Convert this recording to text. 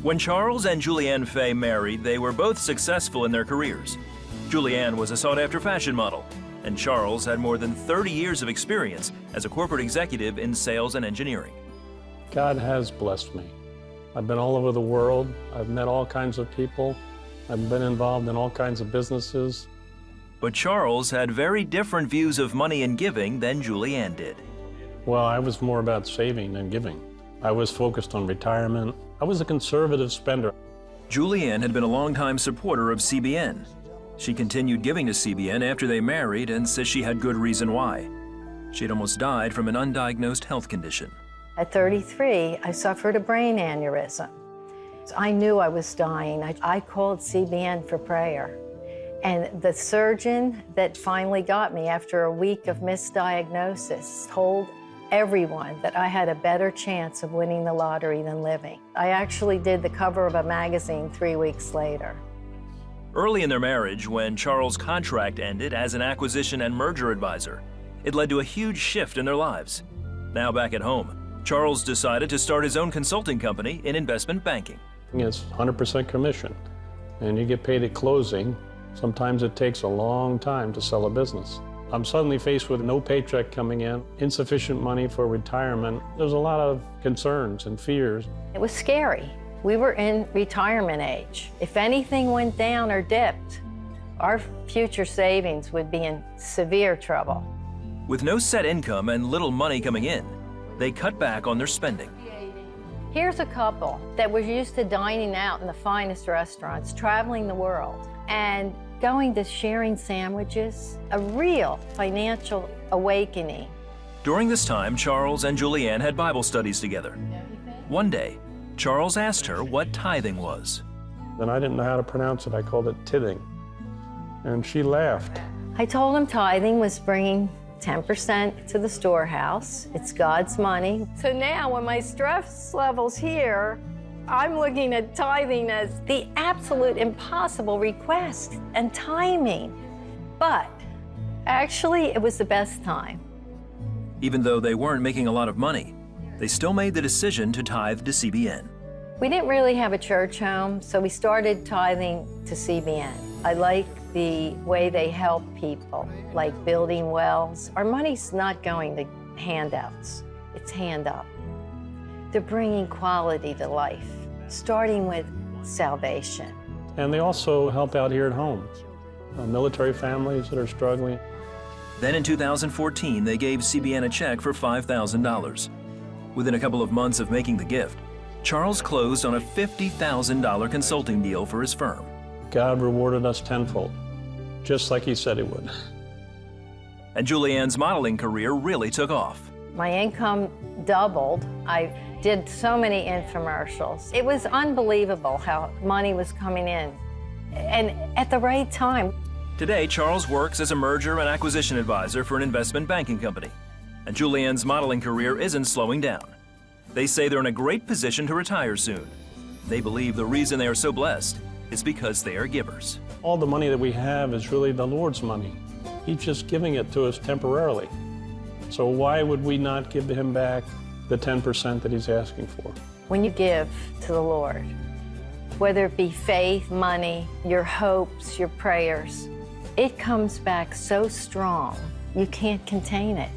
When Charles and Julianne Fay married, they were both successful in their careers. Julianne was a sought-after fashion model, and Charles had more than 30 years of experience as a corporate executive in sales and engineering. God has blessed me. I've been all over the world. I've met all kinds of people. I've been involved in all kinds of businesses. But Charles had very different views of money and giving than Julianne did. Well, I was more about saving than giving. I was focused on retirement. I was a conservative spender. Julianne had been a longtime supporter of CBN. She continued giving to CBN after they married and says she had good reason why. She'd almost died from an undiagnosed health condition. At 33, I suffered a brain aneurysm. I knew I was dying. I called CBN for prayer. And the surgeon that finally got me after a week of misdiagnosis told everyone that I had a better chance of winning the lottery than living. I actually did the cover of a magazine 3 weeks later. Early in their marriage, when Charles' contract ended as an acquisition and merger advisor, it led to a huge shift in their lives. Now back at home, Charles decided to start his own consulting company in investment banking. It's 100% commission, and you get paid at closing. Sometimes it takes a long time to sell a business. I'm suddenly faced with no paycheck coming in, insufficient money for retirement. There's a lot of concerns and fears. It was scary. We were in retirement age. If anything went down or dipped, our future savings would be in severe trouble. With no set income and little money coming in, they cut back on their spending. Here's a couple that was used to dining out in the finest restaurants, traveling the world, and going to sharing sandwiches, a real financial awakening. During this time, Charles and Julianne had Bible studies together. One day, Charles asked her what tithing was. Then I didn't know how to pronounce it. I called it tithing. And she laughed. I told him tithing was bringing 10% to the storehouse. It's God's money. So now when my stress level's here, I'm looking at tithing as the absolute impossible request and timing. But actually, it was the best time. Even though they weren't making a lot of money, they still made the decision to tithe to CBN. We didn't really have a church home, so we started tithing to CBN. I like the way they help people, like building wells. Our money's not going to handouts, it's hand up. They're bringing quality to life, starting with salvation. And they also help out here at home, military families that are struggling. Then in 2014, they gave CBN a check for $5,000. Within a couple of months of making the gift, Charles closed on a $50,000 consulting deal for his firm. God rewarded us tenfold, just like he said he would. And Julianne's modeling career really took off. My income doubled. I did so many infomercials. It was unbelievable how money was coming in, and at the right time. Today, Charles works as a merger and acquisition advisor for an investment banking company. And Julianne's modeling career isn't slowing down. They say they're in a great position to retire soon. They believe the reason they are so blessed is because they are givers. All the money that we have is really the Lord's money. He's just giving it to us temporarily. So why would we not give him back the 10% that he's asking for? When you give to the Lord, whether it be faith, money, your hopes, your prayers, it comes back so strong, you can't contain it.